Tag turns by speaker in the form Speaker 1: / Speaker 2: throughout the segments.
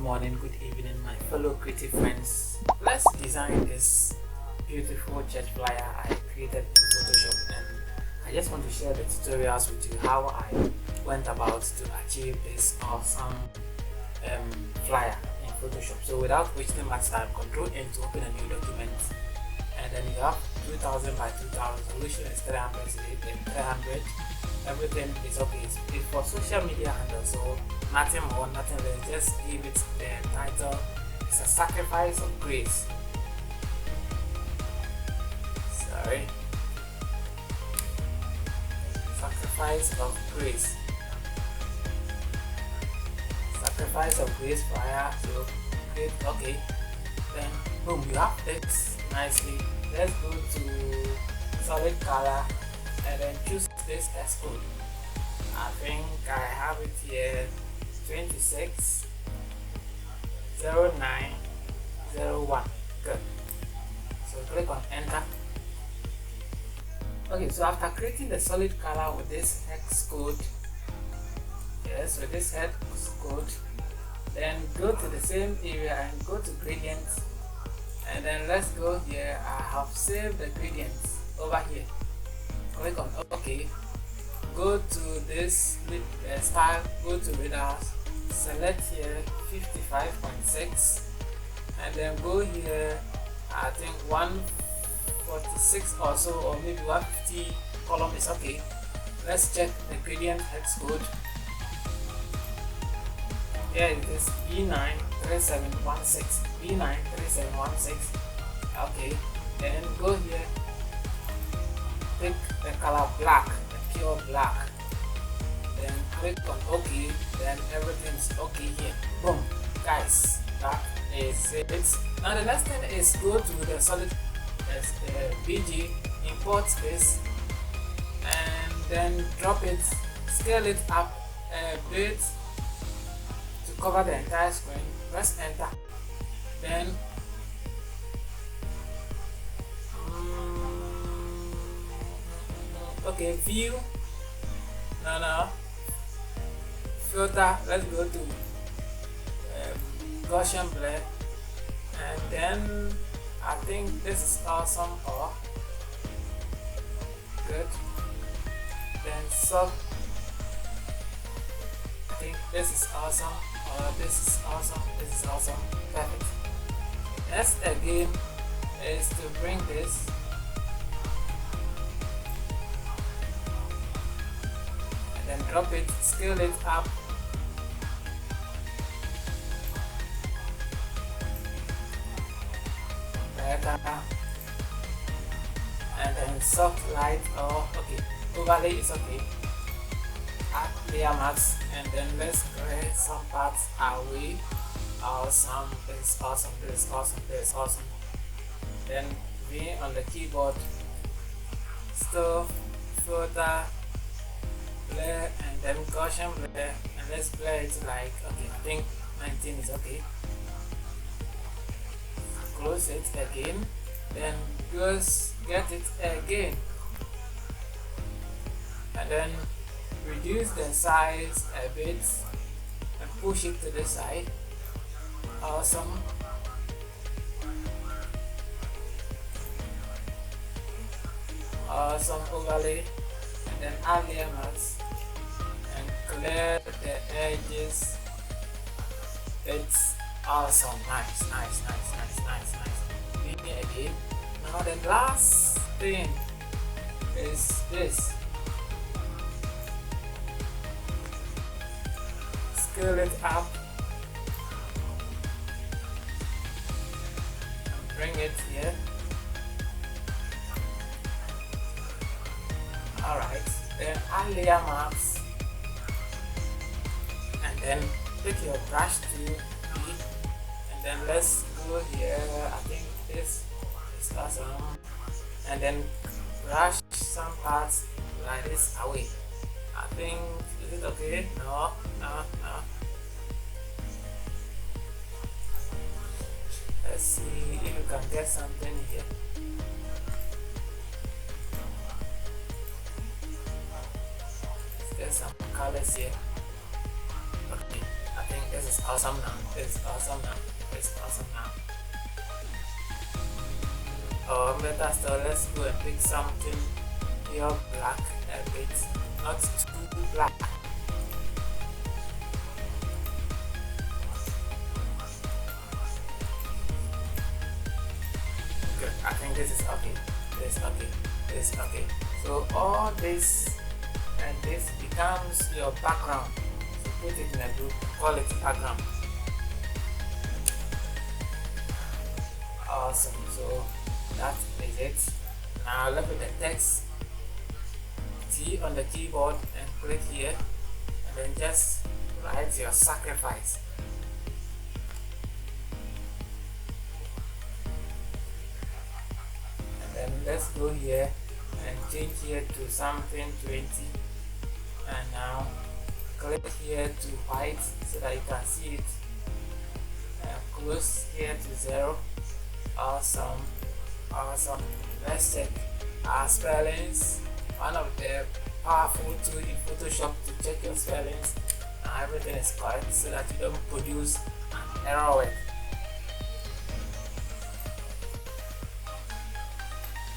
Speaker 1: morning, good evening, my fellow creative friends. Let's design this beautiful church flyer I created in Photoshop, and I just want to share the tutorials with you how I went about to achieve this awesome flyer in Photoshop. So without wasting much time, Ctrl N to open a new document, and then you have 2000 by 2000, resolution is 300, 300. Everything is okay. It's for social media handle, so nothing more, nothing less. Just give it the title. It's a sacrifice of grace. Sorry. Sacrifice of grace. Sacrifice of grace flyer. So click OK. Then boom, you have text nicely. Let's go to solid color and then choose this text code. I think I have it here, 260901. Good. So click on enter. Okay, so after creating the solid color with this hex code, yes, with this hex code, then go to the same area and go to gradients, and then let's go here. I have saved the gradients over here. Click on OK. Go to this style, go to readers, select here 55.6, and then go here, I think 146 or so, or maybe 150 column is okay. Let's check the gradient hex code. Here it is B93716, B93716. Okay, then go here, pick the color black, the pure black, then click on OK, then everything's okay here. Boom, guys, that is it. Now the next thing is go to the solid BG, import space, and then drop it, scale it up a bit to cover the entire screen. Press enter, then okay, view, no, filter, let's go to Gaussian blur, and then I think this is awesome, or good, then soft, I think this is awesome, or this is awesome, this is awesome, perfect. Next again is to bring this and drop it, scale it up, better, and then soft light, or okay, overlay is okay, add layer mask, and then let's create some parts away. Awesome, this is awesome, this is awesome, this is awesome. Then V on the keyboard, stuff, filter, blur, and then Gaussian blur, and let's blur it like, okay, I think 19 is okay. Close it again, then get it again, and then reduce the size a bit and push it to the side. Awesome. Awesome overlay, and then add layer mask and clear the edges. It's awesome. Nice. Leave me again. Now the last thing is this. Scale it up and bring it here. Alright, then add layer mask, and then pick your brush tool, and then let's go here. I think this is awesome, and then brush some parts like this away. I think, is it okay? No. Let's see if you can get something here. Let's get some colors here. Okay, I think this is It's awesome now. It's awesome now. It's awesome now. Or better still, let's go and pick something pure black a bit, not too black. Good. I think this is okay. This is okay. This is okay. So all this and this becomes your background. So put it in a group, call it background. Awesome. So that is it. Now look at the text T on the keyboard and click here, and then just write your sacrifice. And then let's go here and change here to something 20, and now click here to white so that you can see it, and close here to 0. Awesome. Awesome. Let's check our spellings. One of the powerful tools in Photoshop to check your spellings and everything is correct so that you don't produce an error word.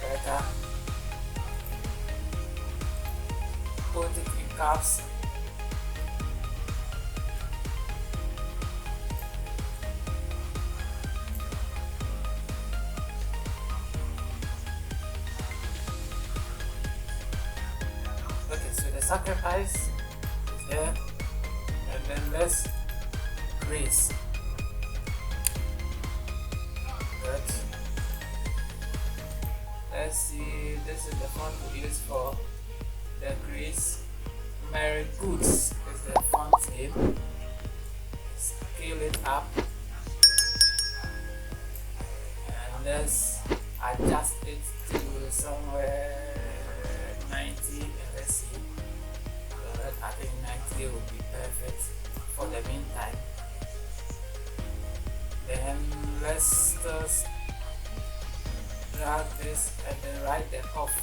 Speaker 1: Better put it in caps. Okay, so the sacrifice is there, and then let's grease. Good. Let's see, this is the font we use for the grease. Mary Goods is the font name. Scale it up, and let's adjust it to somewhere 90, and let's see. I think 90 will be perfect for the meantime. Then let's just drag this and then write the off.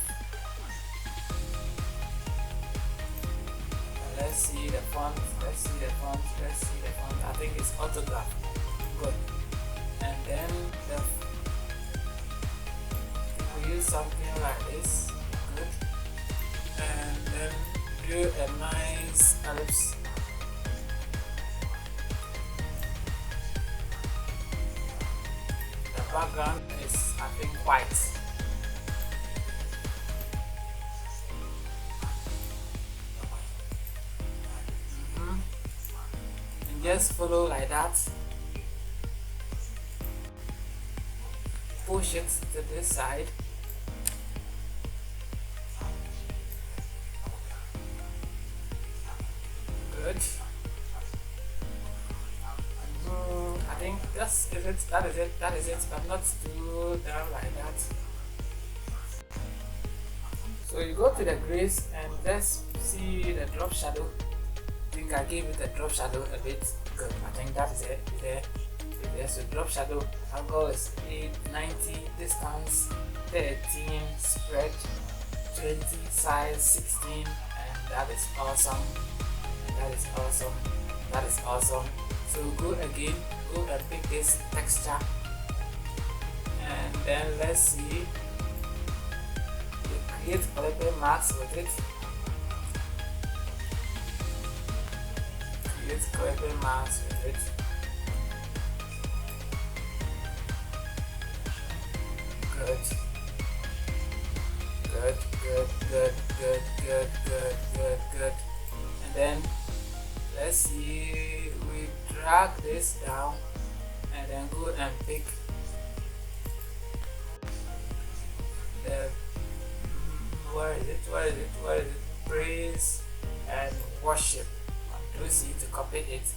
Speaker 1: And let's see the font. Let's see the font. Let's see the font. I think it's autograph. Good. And then we use something like this. Good. And then do a nice ellipse. The background is, I think, white. And just follow like that. Push it to this side. Good. I think that is it, but not too down like that. So you go to the grease and let's see the drop shadow. I think I gave it a drop shadow a bit. Good. I think that is it. There. So drop shadow angle is 890, distance 13, spread 20, size 16, and that is awesome. That is awesome. That is awesome. So go again, go and pick this texture, and then let's see. You create clipping marks with it. Create clipping marks with it. Good. Good, good, good, good, good, good, good, good. And then let's see, we drag this down and then go and pick the where is it? Praise and worship. Control C to copy it,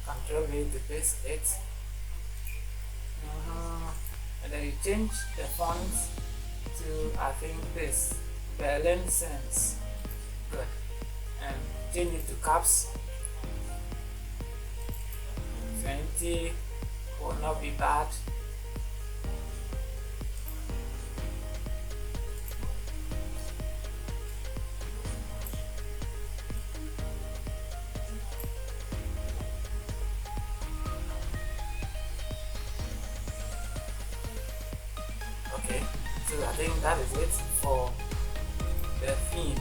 Speaker 1: Control V to paste it, and then you change the font to, I think, this Berlin Sense. Good. And change it to caps. 20 will not be bad. So I think that is it for the theme.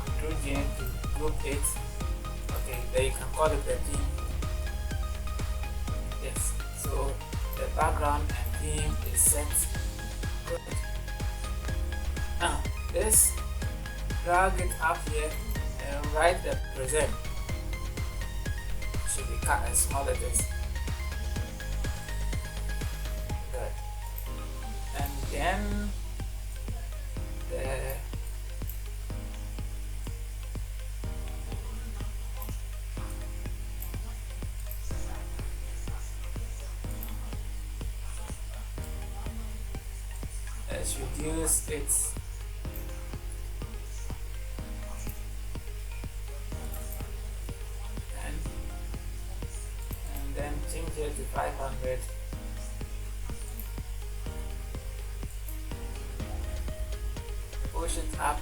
Speaker 1: Control J to group it. Okay, then you can call it the theme. Yes, so the background and theme is set. Good. Now let's drag it up here and write the present. Should be cut as small as this. Good. And then let's reduce it. And then change it to 500. Push it up.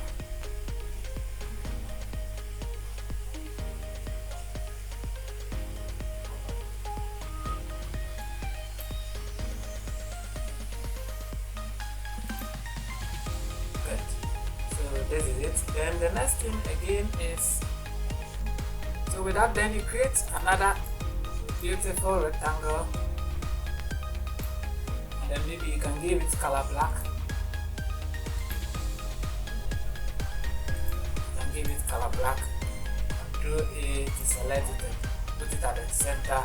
Speaker 1: Good. So this is it. Then the next thing again is, so with that, then you create another beautiful rectangle, and then maybe you can give it color black. Give it color black, Control A to select it and put it at the center.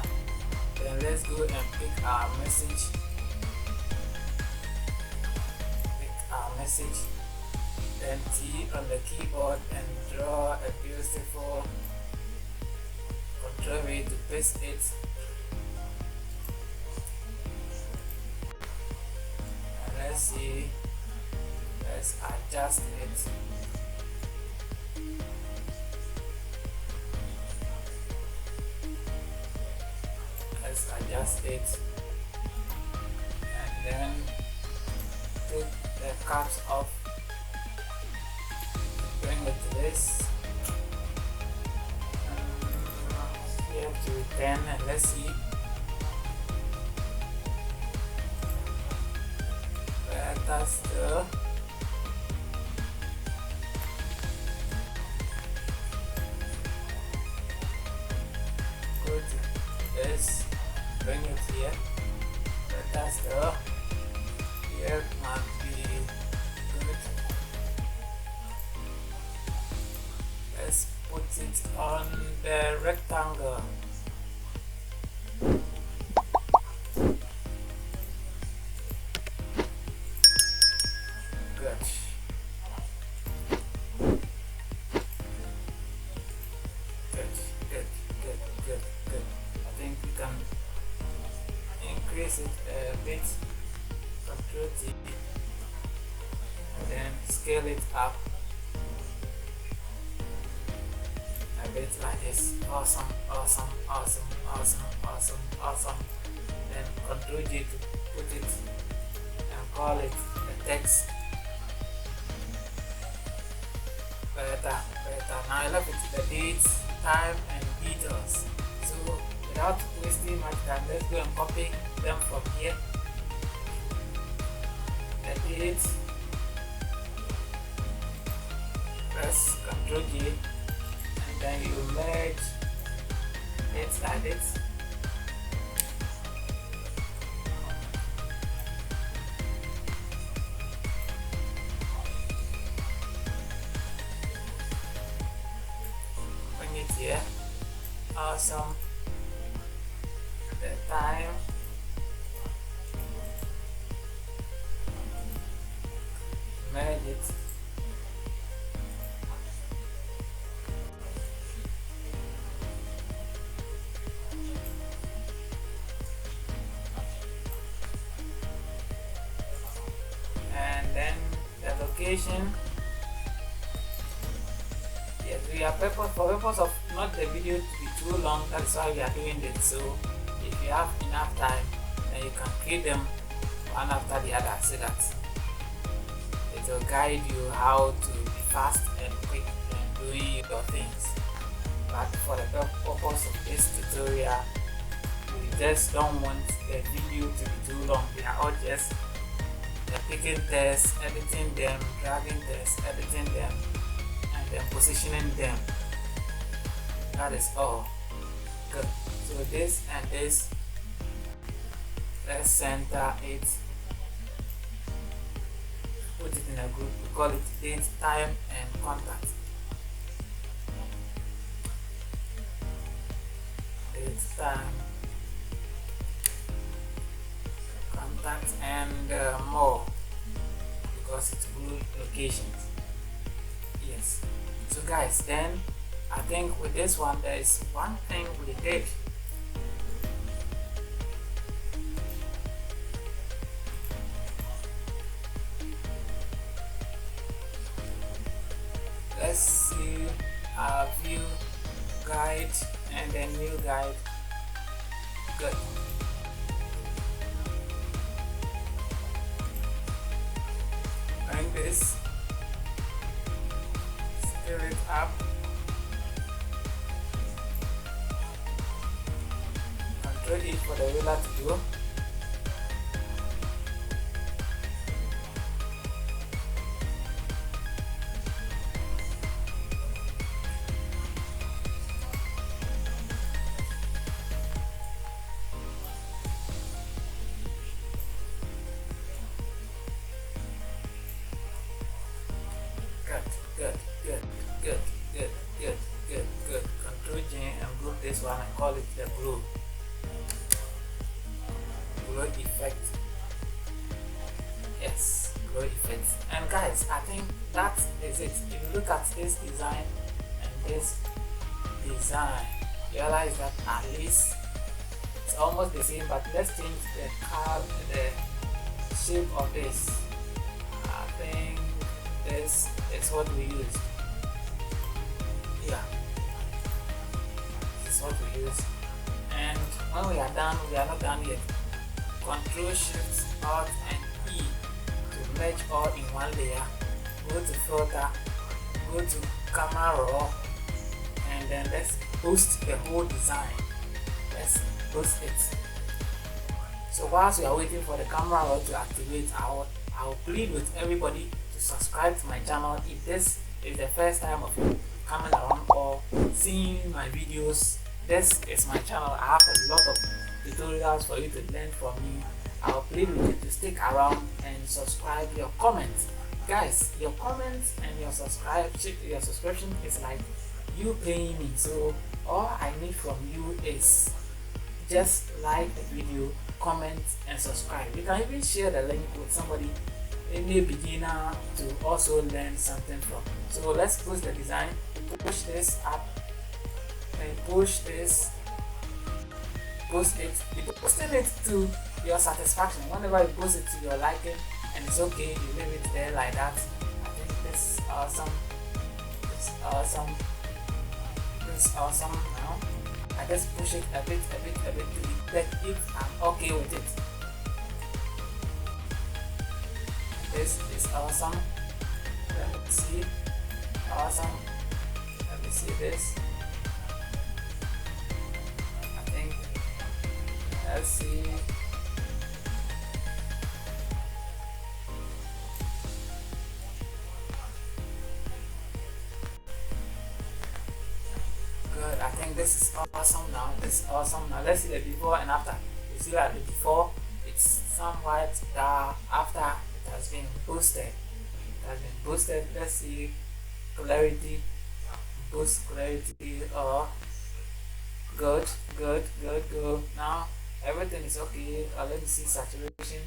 Speaker 1: Then let's go and pick our message. Then T on the keyboard and draw a beautiful. Control V to paste it. And let's see. Let's adjust it. Adjust it, and then take the caps off, bring it to this, here to 10, and let's see where that's the go to this. Bring it here, but that's the here might be good. Let's put it on the rectangle. Good. Good. I think we can increase it a bit, Control T, and then scale it up a bit like this. Awesome. Then Control G to put it and call it the text. Better. Now I love it, the dates, time, and details. So without wasting much time, let's go and copy them from here. The dates, press Ctrl J, and then you merge it like this. Bring it here. Awesome. The time, merge it, and then the location. Yes, we are for purpose of not the video to be too long, that's why we are doing this. So if you have enough time, then you can create them one after the other, so that it will guide you how to be fast and quick in doing your things. But for the purpose of this tutorial, we just don't want the video to be too long. We are all just picking tests, editing them, dragging tests, editing them, and then positioning them. That is all. Good. So this and this, let's center it, put it in a group. We call it date, time, and contact. Date, time, contact, and more, because it's blue locations. Yes. So guys, then I think with this one there is one thing we did. Let's see our view guide and then new guide. Good. Bring this, scale it up, control it for the ruler to go. Good. Control J and group this one and call it the glow effect. Yes, glow effect. And guys, I think that is it. If you look at this design and this design, you realize that at least it's almost the same, but let's change the shape of this. I think this is what we used. Yeah, this is what we use. And when we are done, we are not done yet. Control Shift Alt and E to merge all in one layer. Go to filter, go to camera raw, and then let's boost the whole design. Let's boost it. So whilst we are waiting for the camera raw to activate, I'll plead with everybody to subscribe to my channel. If this is the first time of you coming around or seeing my videos, this is my channel. I have a lot of tutorials for you to learn from me. I'll plead with you to stick around and subscribe. Your comments, guys, your comments and your subscription is like you paying me. So all I need from you is just like the video, comment, and subscribe. You can even share the link with somebody, any beginner, to also learn something from. So let's push the design, push this up, and push this, post it. You posting it to your satisfaction. Whenever you post it to your liking and it's okay, you leave it there like that. I think this is awesome. This is awesome. This is awesome. Now I just push it a bit to check if I'm okay with it. This is awesome. Let me see. Awesome. Let me see this. I think, let's see. Good. I think this is awesome now. This is awesome now. Let's see the before and after. You see that the before, it's somewhat dark. After, it has been boosted. It has been boosted. Let's see clarity. Boost clarity. Oh, good. Now everything is okay. Let me see saturation.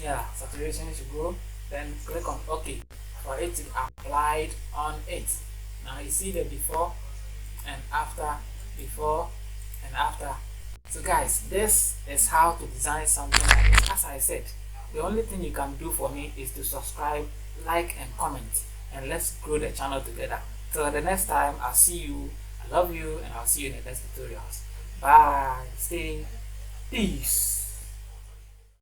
Speaker 1: Yeah, saturation should go. Then click on OK for it to be applied on it. Now you see the before and after, before and after. So guys, this is how to design something like this. As I said, the only thing you can do for me is to subscribe, like, and comment, and let's grow the channel together. Till the next time, I'll see you. I love you, and I'll see you in the next tutorials. Bye. Stay. Peace.